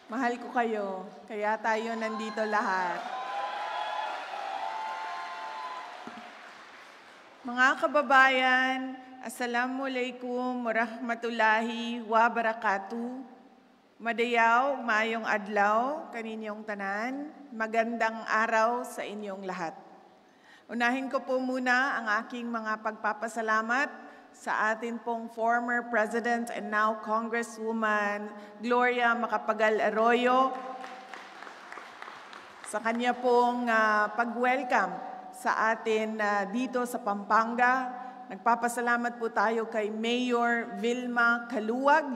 Mahal ko kayo, kaya tayo nandito lahat. Mga kababayan, Assalamualaikum warahmatullahi wabarakatuh. Madayaw, mayong adlaw, kaninyong tanan, magandang araw sa inyong lahat. Unahin ko po muna ang aking mga pagpapasalamat sa atin pong former President and now Congresswoman Gloria Macapagal Arroyo sa kanya pong pag-welcome sa atin dito sa Pampanga. Nagpapasalamat po tayo kay Mayor Vilma Caluwag.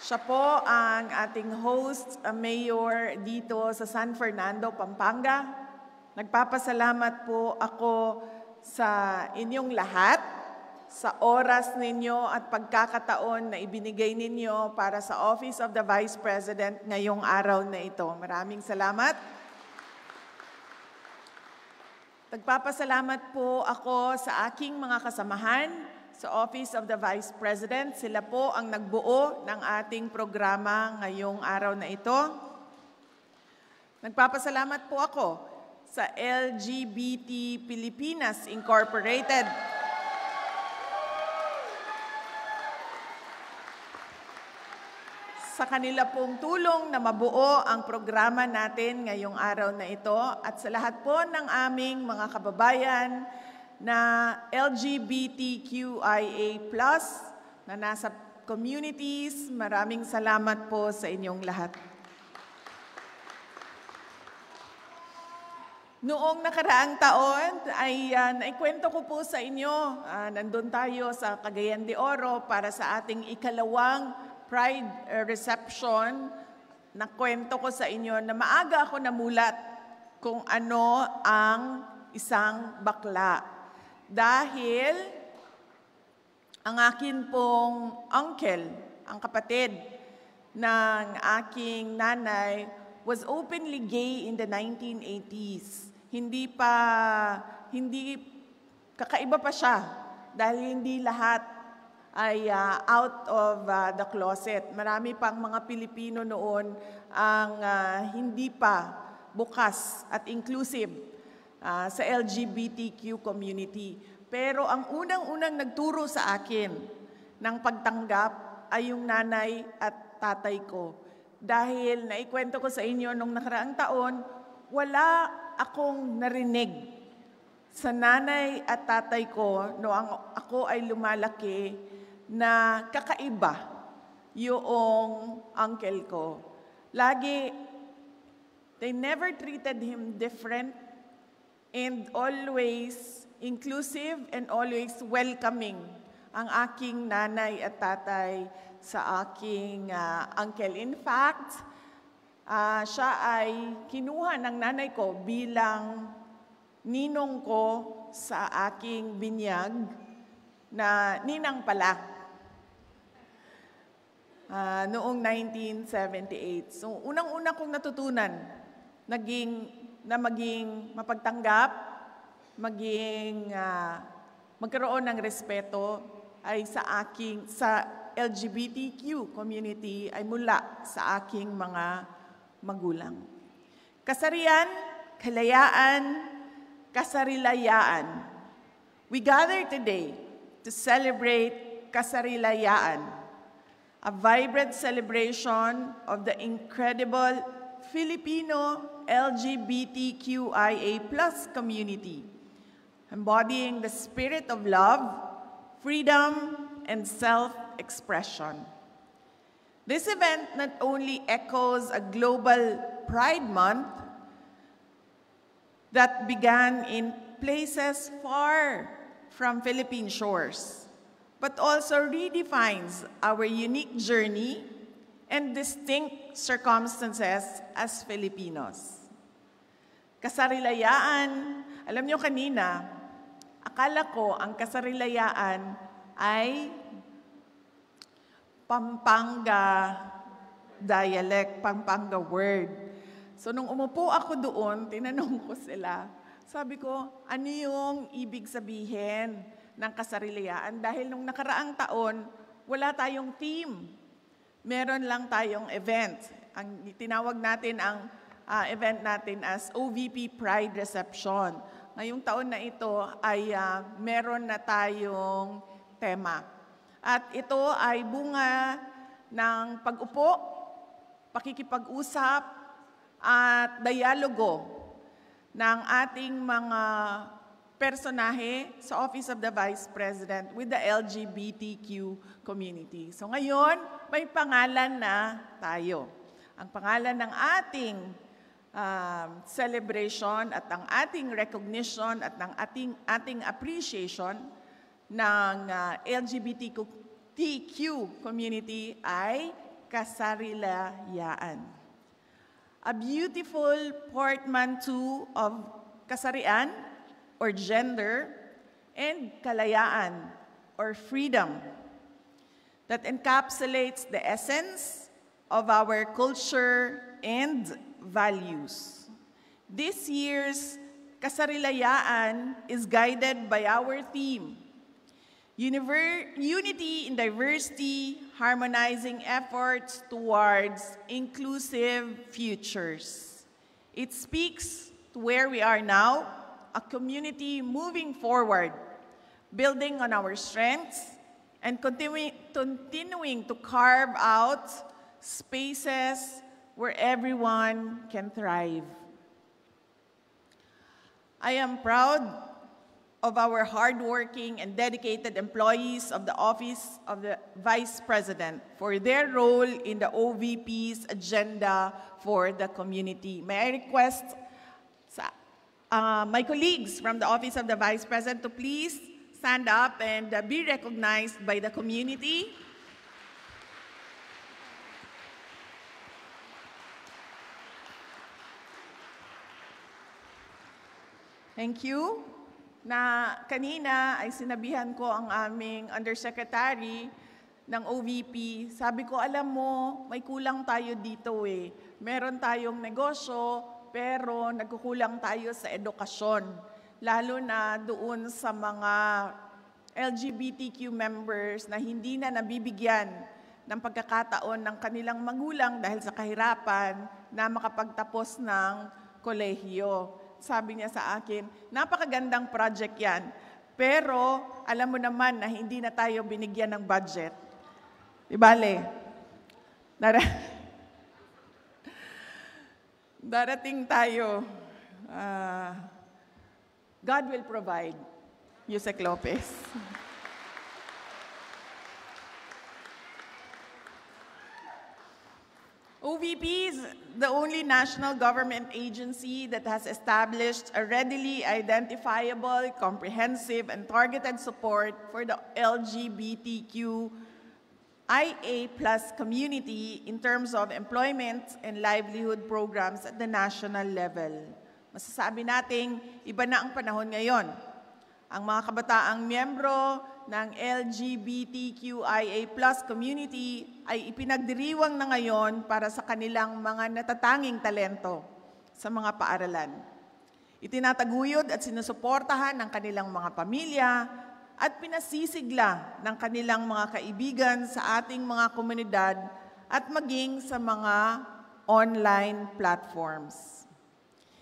Siya po ang ating host, Mayor dito sa San Fernando, Pampanga. Nagpapasalamat po ako sa inyong lahat, sa oras ninyo at pagkakataon na ibinigay ninyo para sa Office of the Vice President ngayong araw na ito. Maraming salamat. Nagpapasalamat po ako sa aking mga kasamahan sa Office of the Vice President. Sila po ang nagbuo ng ating programa ngayong araw na ito. Nagpapasalamat po ako sa LGBT Pilipinas Incorporated. Sa kanila pong tulong na mabuo ang programa natin ngayong araw na ito at sa lahat po ng aming mga kababayan na LGBTQIA+ na nasa communities, maraming salamat po sa inyong lahat. Noong nakaraang taon ay naikwento ko po sa inyo, nandun tayo sa Cagayan de Oro para sa ating ikalawang Pride Reception. Nakwento ko sa inyo na maaga ako namulat kung ano ang isang bakla. Dahil ang akin pong uncle, ang kapatid ng aking nanay, was openly gay in the 1980s. Hindi kakaiba pa siya dahil hindi lahat ay out of the closet. Marami pang mga Pilipino noon ang hindi pa bukas at inclusive sa LGBTQ community. Pero ang unang-unang nagturo sa akin ng pagtanggap ay yung nanay at tatay ko. Dahil naikwento ko sa inyo nung nakaraang taon, wala akong narinig sa nanay at tatay ko noong ako ay lumalaki na kakaiba yung uncle ko. Lagi, they never treated him different and always inclusive and always welcoming ang aking nanay at tatay sa aking uncle. In fact, siya ay kinuha ng nanay ko bilang ninong ko sa aking binyag na ninang pala noong 1978. So, unang-una kong natutunan maging mapagtanggap, magkaroon ng respeto ay sa LGBTQ community ay mula sa aking mga magulang. Kasarian, kalayaan, kasarilayaan. We gather today to celebrate Kasarilayaan, a vibrant celebration of the incredible Filipino LGBTQIA+ community, embodying the spirit of love, freedom, and self-expression. This event not only echoes a global Pride Month that began in places far from Philippine shores, but also redefines our unique journey and distinct circumstances as Filipinos. Kasarilayaan, alam nyo kanina, akala ko ang kasarilayaan ay Pampanga dialect, Pampanga word. So nung umupo ako doon, tinanong ko sila, sabi ko, ano yung ibig sabihin ng kasarilayaan? Dahil nung nakaraang taon, wala tayong theme meron lang tayong event. Ang tinawag natin ang event natin as OVP Pride Reception. Ngayong taon na ito ay meron na tayong tema. At ito ay bunga ng pag-upo, pakikipag-usap, at dialogo ng ating mga personahe sa Office of the Vice President with the LGBTQ community. So ngayon, may pangalan na tayo. Ang pangalan ng ating celebration at ang ating recognition at ng ating appreciation ng LGBTQ community ay Kasarilayaan. A beautiful portmanteau of kasarian or gender and kalayaan or freedom that encapsulates the essence of our culture and values. This year's Kasarilayaan is guided by our theme, Unity in Diversity, Harmonizing Efforts Towards Inclusive Futures. It speaks to where we are now, a community moving forward, building on our strengths, and continuing to carve out spaces where everyone can thrive. I am proud of our hardworking and dedicated employees of the Office of the Vice President for their role in the OVP's agenda for the community. May I request my colleagues from the Office of the Vice President to please stand up and be recognized by the community. Thank you. Na kanina ay sinabihan ko ang aming undersecretary ng OVP. Sabi ko, alam mo, may kulang tayo dito eh. Meron tayong negosyo, pero nagkukulang tayo sa edukasyon. Lalo na doon sa mga LGBTQ members na hindi na nabibigyan ng pagkakataon ng kanilang magulang dahil sa kahirapan na makapagtapos ng kolehiyo. Sabi niya sa akin, napakagandang project yan, pero alam mo naman na hindi na tayo binigyan ng budget. Di bale, darating tayo. God will provide. Yusek Lopez. OVP is the only national government agency that has established a readily identifiable, comprehensive, and targeted support for the LGBTQIA+ community in terms of employment and livelihood programs at the national level. Masasabi nating iba na ang panahon ngayon. Ang mga kabataang miyembro ng LGBTQIA+ community ay ipinagdiriwang na ngayon para sa kanilang mga natatanging talento sa mga paaralan. Itinataguyod at sinusuportahan ng kanilang mga pamilya at pinasisigla ng kanilang mga kaibigan sa ating mga komunidad at maging sa mga online platforms.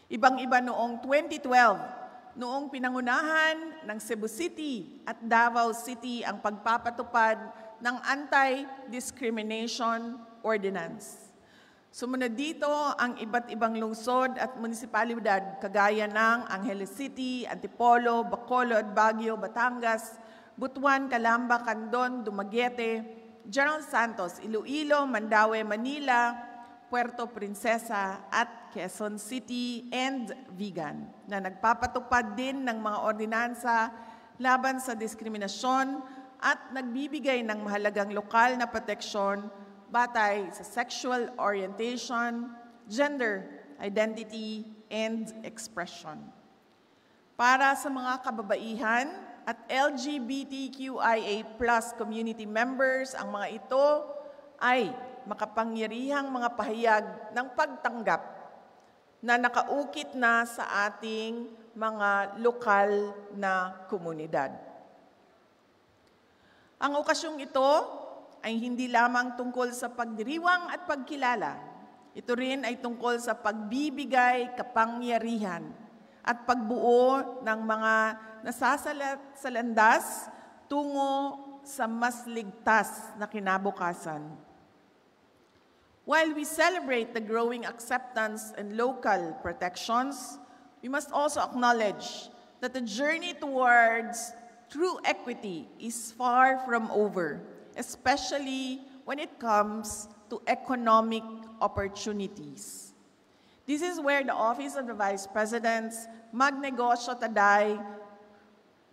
Ibang-iba noong 2012, noong pinangunahan ng Cebu City at Davao City ang pagpapatupad ng Anti-Discrimination Ordinance. Sumunod dito ang iba't ibang lungsod at munisipalidad kagaya ng Angeles City, Antipolo, Bacolod, Baguio, Batangas, Butuan, Calamba, Candon, Dumaguete, General Santos, Iloilo, Mandaue, Manila, Puerto Princesa at Quezon City and Vigan na nagpapatupad din ng mga ordinansa laban sa diskriminasyon at nagbibigay ng mahalagang lokal na proteksyon batay sa sexual orientation, gender identity, and expression. Para sa mga kababaihan at LGBTQIA+ community members, ang mga ito ay makapangyarihang mga pahayag ng pagtanggap na nakaukit na sa ating mga lokal na komunidad. Ang okasyong ito ay hindi lamang tungkol sa pagdiriwang at pagkilala. Ito rin ay tungkol sa pagbibigay kapangyarihan at pagbuo ng mga nasasalat sa landas tungo sa mas ligtas na kinabukasan. While we celebrate the growing acceptance and local protections, we must also acknowledge that the journey towards true equity is far from over, especially when it comes to economic opportunities. This is where the Office of the Vice President's Magnegosyo Taday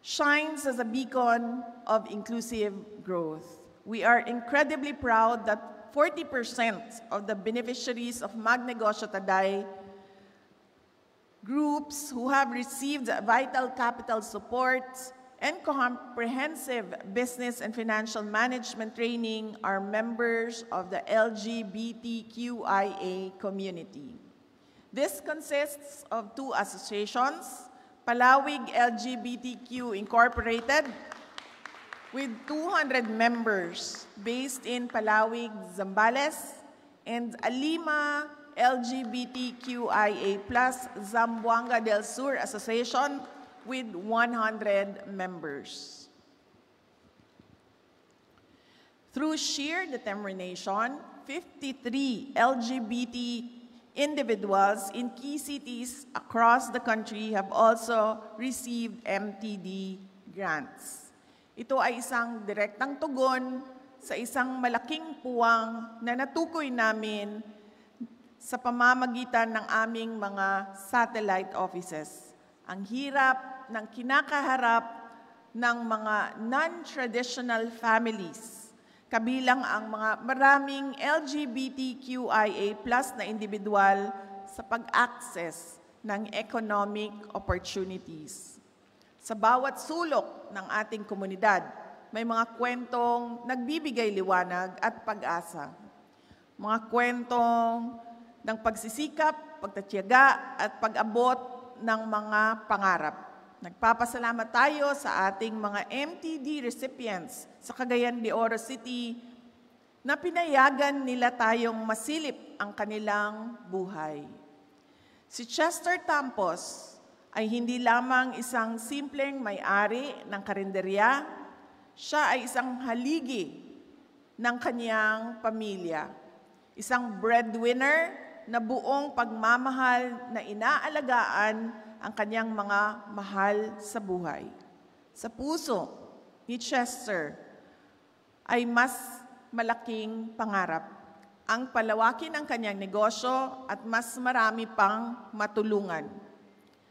shines as a beacon of inclusive growth. We are incredibly proud that 40% of the beneficiaries of Magnegosyo Taday groups who have received vital capital support and comprehensive business and financial management training are members of the LGBTQIA community. This consists of two associations, Palawig LGBTQ Incorporated, with 200 members based in Palawig, Zambales, and Alima LGBTQIA+ Zamboanga del Sur Association with 100 members. Through sheer determination, 53 LGBT individuals in key cities across the country have also received MTD grants. Ito ay isang direktang tugon sa isang malaking puwang na natukoy namin sa pamamagitan ng aming mga satellite offices. Ang hirap ng kinakaharap ng mga non-traditional families, kabilang ang mga maraming LGBTQIA+ na individual sa pag-access ng economic opportunities. Sa bawat sulok ng ating komunidad, may mga kwentong nagbibigay liwanag at pag-asa. Mga kwentong ng pagsisikap, pagtatiyaga at pag-abot ng mga pangarap. Nagpapasalamat tayo sa ating mga MTD recipients sa Cagayan de Oro City na pinayagan nila tayong masilip ang kanilang buhay. Si Chester Tampos ay hindi lamang isang simpleng may-ari ng karinderya, siya ay isang haligi ng kanyang pamilya. Isang breadwinner na buong pagmamahal na inaalagaan ang kanyang mga mahal sa buhay. Sa puso ni Chester ay mas malaking pangarap ang palawakin ang kanyang negosyo at mas marami pang matulungan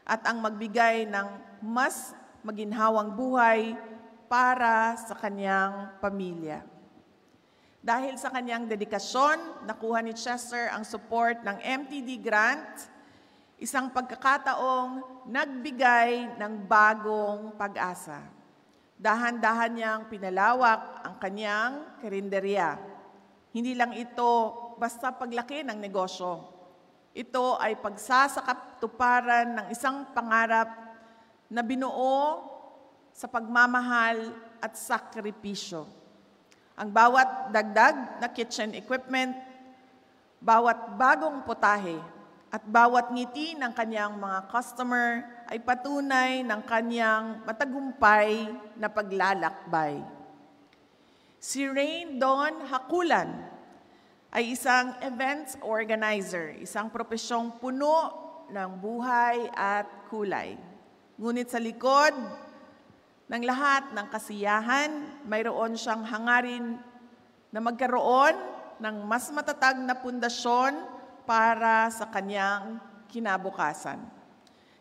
at ang magbigay ng mas maginhawang buhay para sa kanyang pamilya. Dahil sa kanyang dedikasyon, nakuha ni Chester ang support ng MTD grant, isang pagkakataong nagbigay ng bagong pag-asa. Dahan-dahan niyang pinalawak ang kanyang karinderya. Hindi lang ito basta paglaki ng negosyo. Ito ay pagsasakatuparan ng isang pangarap na binuo sa pagmamahal at sakripisyo. Ang bawat dagdag na kitchen equipment, bawat bagong putahe, at bawat ngiti ng kanyang mga customer ay patunay ng kanyang matagumpay na paglalakbay. Si Rain Dawn Hakulan ay isang events organizer, isang propesyong puno ng buhay at kulay. Ngunit sa likod ng lahat ng kasiyahan, mayroon siyang hangarin na magkaroon ng mas matatag na pundasyon para sa kanyang kinabukasan.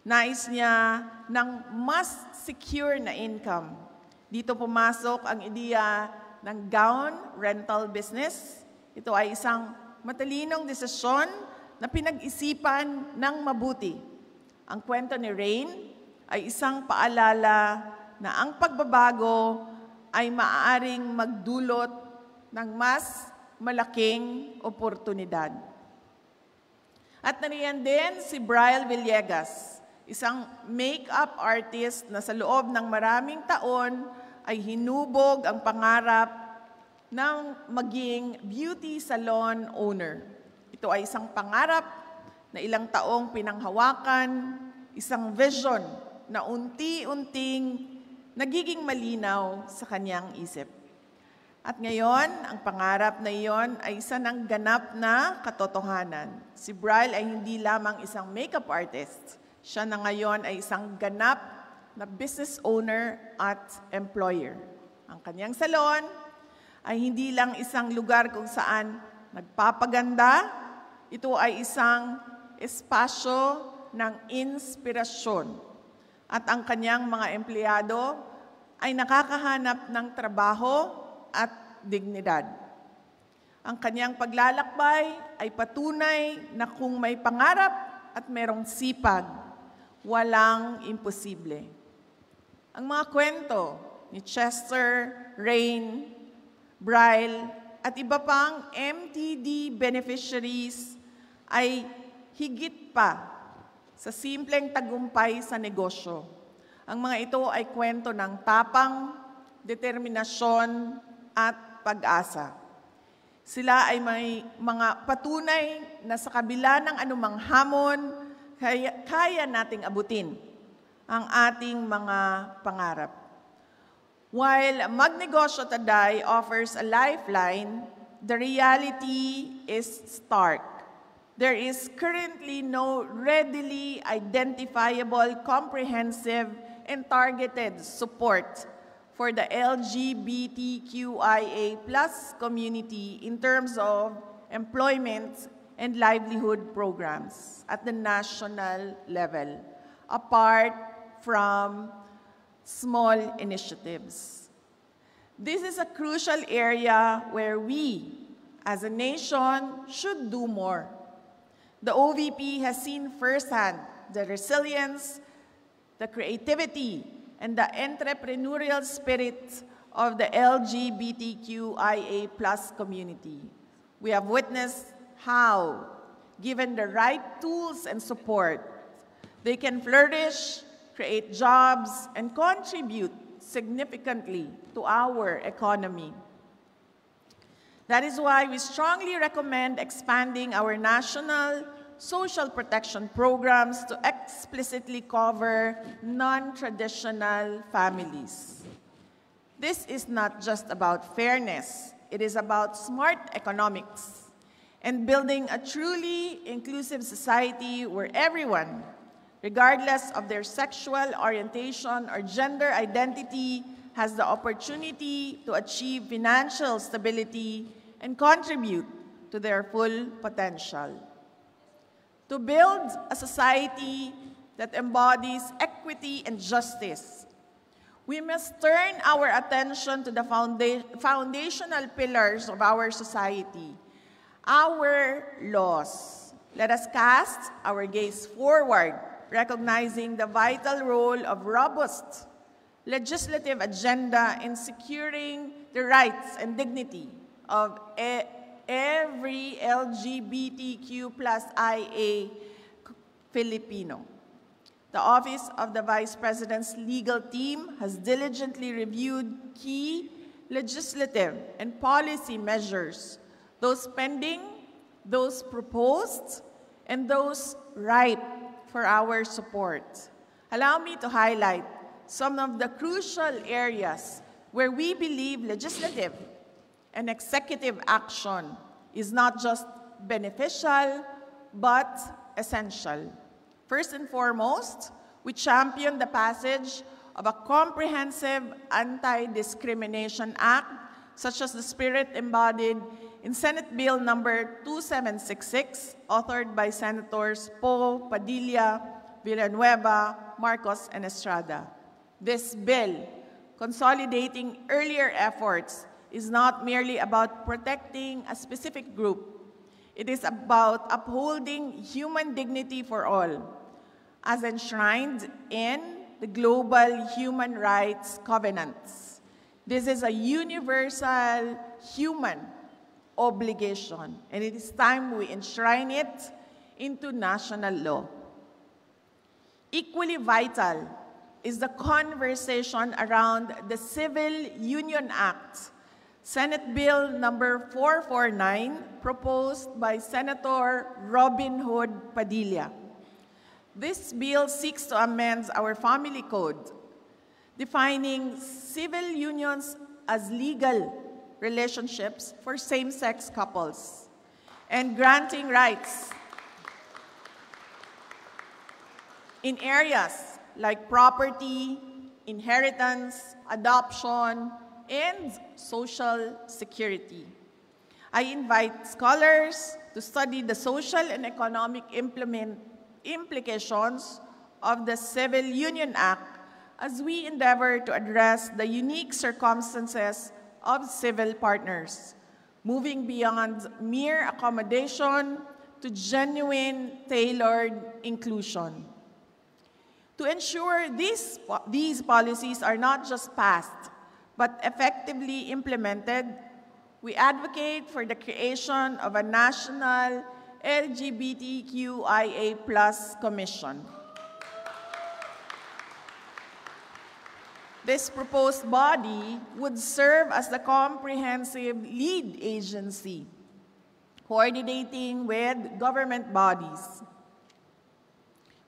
Nais niya ng mas secure na income. Dito pumasok ang ideya ng gown rental business. Ito ay isang matalinong desisyon na pinag-isipan ng mabuti. Ang kwento ni Rain ay isang paalala na ang pagbabago ay maaaring magdulot ng mas malaking oportunidad. At nariyan din si Brian Villegas, isang make-up artist na sa loob ng maraming taon ay hinubog ang pangarap ng maging beauty salon owner. Ito ay isang pangarap na ilang taong pinanghawakan, isang vision na unti-unting nagiging malinaw sa kanyang isip. At ngayon, ang pangarap na iyon ay isa ng ganap na katotohanan. Si Bryle ay hindi lamang isang makeup artist. Siya na ngayon ay isang ganap na business owner at employer. Ang kanyang salon ay hindi lang isang lugar kung saan nagpapaganda, ito ay isang espasyo ng inspirasyon. At ang kanyang mga empleyado ay nakakahanap ng trabaho at dignidad. Ang kanyang paglalakbay ay patunay na kung may pangarap at merong sipag, walang imposible. Ang mga kwento ni Chester, Rain, Bryle, at iba pang MTD beneficiaries ay higit pa sa simpleng tagumpay sa negosyo. Ang mga ito ay kwento ng tapang, determinasyon, at pag-asa. Sila ay may mga patunay na sa kabila ng anumang hamon, kaya nating abutin ang ating mga pangarap. While Magnegosyo Today offers a lifeline, the reality is stark. There is currently no readily identifiable, comprehensive, and targeted support for the LGBTQIA+ community in terms of employment and livelihood programs at the national level, apart from small initiatives. This is a crucial area where we, as a nation, should do more. The OVP has seen firsthand the resilience, the creativity, and the entrepreneurial spirit of the LGBTQIA+ community. We have witnessed how, given the right tools and support, they can flourish, create jobs, and contribute significantly to our economy. That is why we strongly recommend expanding our national social protection programs to explicitly cover non-traditional families. This is not just about fairness, it is about smart economics and building a truly inclusive society where everyone, regardless of their sexual orientation or gender identity, has the opportunity to achieve financial stability and contribute to their full potential. To build a society that embodies equity and justice, we must turn our attention to the foundational pillars of our society, our laws. Let us cast our gaze forward, recognizing the vital role of robust legislative agenda in securing the rights and dignity of every LGBTQ+IA Filipino. The Office of the Vice President's legal team has diligently reviewed key legislative and policy measures, those pending, those proposed, and those ripe for our support. Allow me to highlight some of the crucial areas where we believe legislative and executive action is not just beneficial, but essential. First and foremost, we champion the passage of a comprehensive anti-discrimination act, such as the spirit embodied in Senate Bill number 2766, authored by Senators Poe, Padilla, Villanueva, Marcos, and Estrada. This bill, consolidating earlier efforts, is not merely about protecting a specific group. It is about upholding human dignity for all, as enshrined in the Global Human Rights Covenants. This is a universal human obligation, and it is time we enshrine it into national law. Equally vital is the conversation around the Civil Union Act, Senate Bill number 449, proposed by Senator Robin Hood Padilla. This bill seeks to amend our family code, defining civil unions as legal relationships for same-sex couples and granting rights in areas like property, inheritance, adoption, and social security. I invite scholars to study the social and economic implications of the Civil Union Act as we endeavor to address the unique circumstances of civil partners, moving beyond mere accommodation to genuine tailored inclusion. To ensure these policies are not just passed, but effectively implemented, we advocate for the creation of a national LGBTQIA+ commission. This proposed body would serve as the comprehensive lead agency, coordinating with government bodies,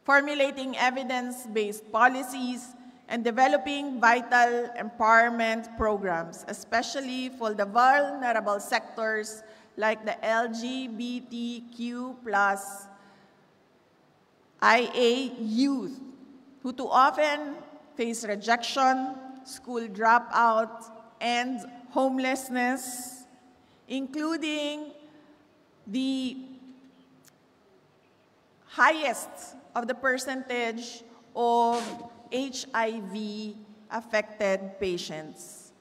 formulating evidence-based policies, and developing vital empowerment programs, especially for the vulnerable sectors like the LGBTQ+ IA youth, who too often face rejection, school dropout, and homelessness, including the highest of the percentage of HIV-affected patients.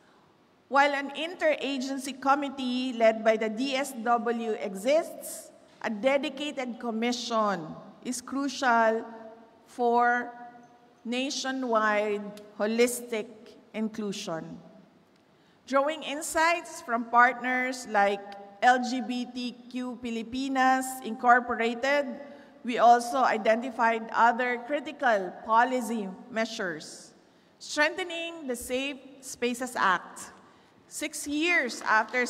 While an interagency committee led by the DSW exists, a dedicated commission is crucial for nationwide holistic inclusion. Drawing insights from partners like LGBTQ Pilipinas Incorporated, we also identified other critical policy measures. Strengthening the Safe Spaces Act. 6 years after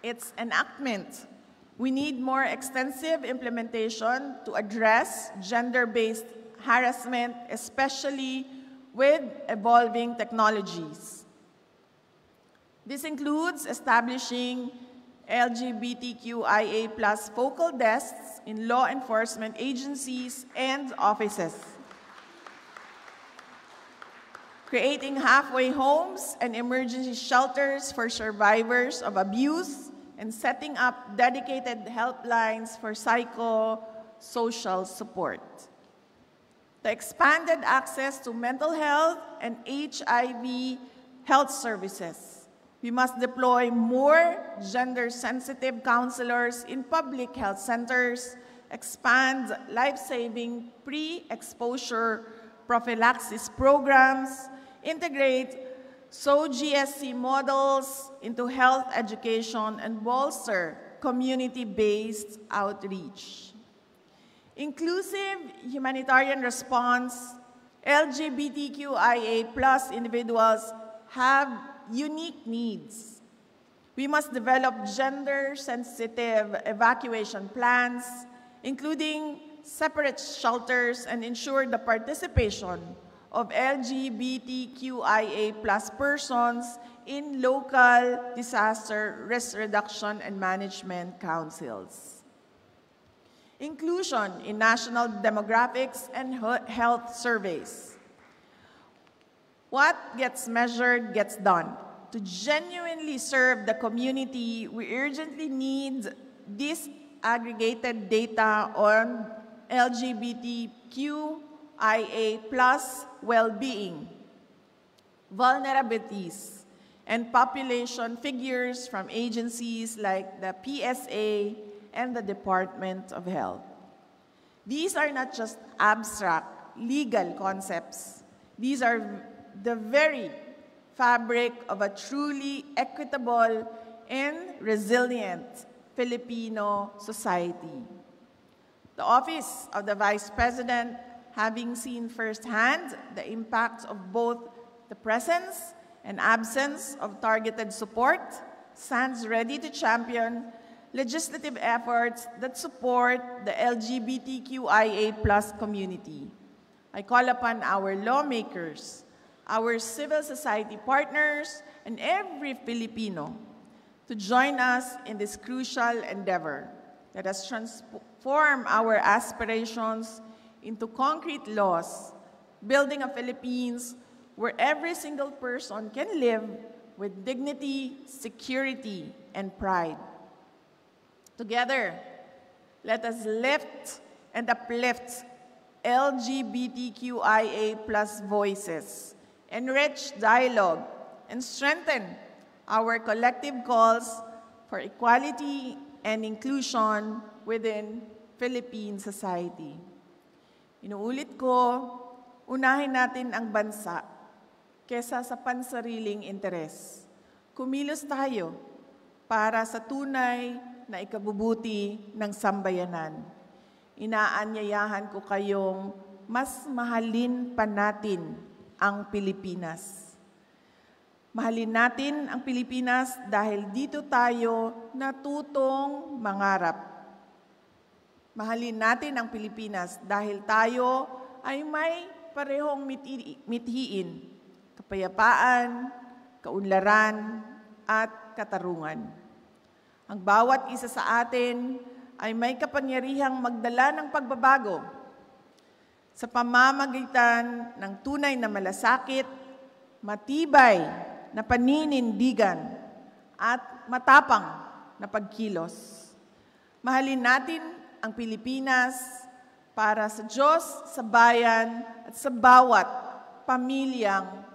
its enactment, we need more extensive implementation to address gender-based harassment, especially with evolving technologies. This includes establishing LGBTQIA+ focal desks in law enforcement agencies and offices, creating halfway homes and emergency shelters for survivors of abuse, and setting up dedicated helplines for psychosocial support. The expanded access to mental health and HIV health services. We must deploy more gender-sensitive counselors in public health centers, expand life-saving pre-exposure prophylaxis programs, integrate SO-GSC models into health education, and bolster community-based outreach. Inclusive humanitarian response, LGBTQIA+ individuals have unique needs. We must develop gender-sensitive evacuation plans, including separate shelters, and ensure the participation of LGBTQIA+ persons in local disaster risk reduction and management councils. Inclusion in national demographics and health surveys. What gets measured gets done. To genuinely serve the community, we urgently need disaggregated data on LGBTQIA+ well-being, vulnerabilities, and population figures from agencies like the PSA and the Department of Health. These are not just abstract legal concepts. These are the very fabric of a truly equitable and resilient Filipino society. The Office of the Vice President, having seen firsthand the impact of both the presence and absence of targeted support, stands ready to champion legislative efforts that support the LGBTQIA+ community. I call upon our lawmakers, our civil society partners, and every Filipino to join us in this crucial endeavor. Let us transform our aspirations into concrete laws, building a Philippines where every single person can live with dignity, security, and pride. Together, let us lift and uplift LGBTQIA+ voices, enrich dialogue, and strengthen our collective calls for equality and inclusion within Philippine society. Inuulit ko, unahin natin ang bansa kesa sa pansariling interes. Kumilos tayo para sa tunay na ikabubuti ng sambayanan. Inaanyayahan ko kayong mas mahalin pa natin ang Pilipinas. Mahalin natin ang Pilipinas dahil dito tayo natutong mangarap. Mahalin natin ang Pilipinas dahil tayo ay may parehong mithiin, kapayapaan, kaunlaran, at katarungan. Ang bawat isa sa atin ay may kapangyarihang magdala ng pagbabago sa pamamagitan ng tunay na malasakit, matibay na paninindigan, at matapang na pagkilos. Mahalin natin ang Pilipinas para sa Diyos, sa bayan, at sa bawat pamilyang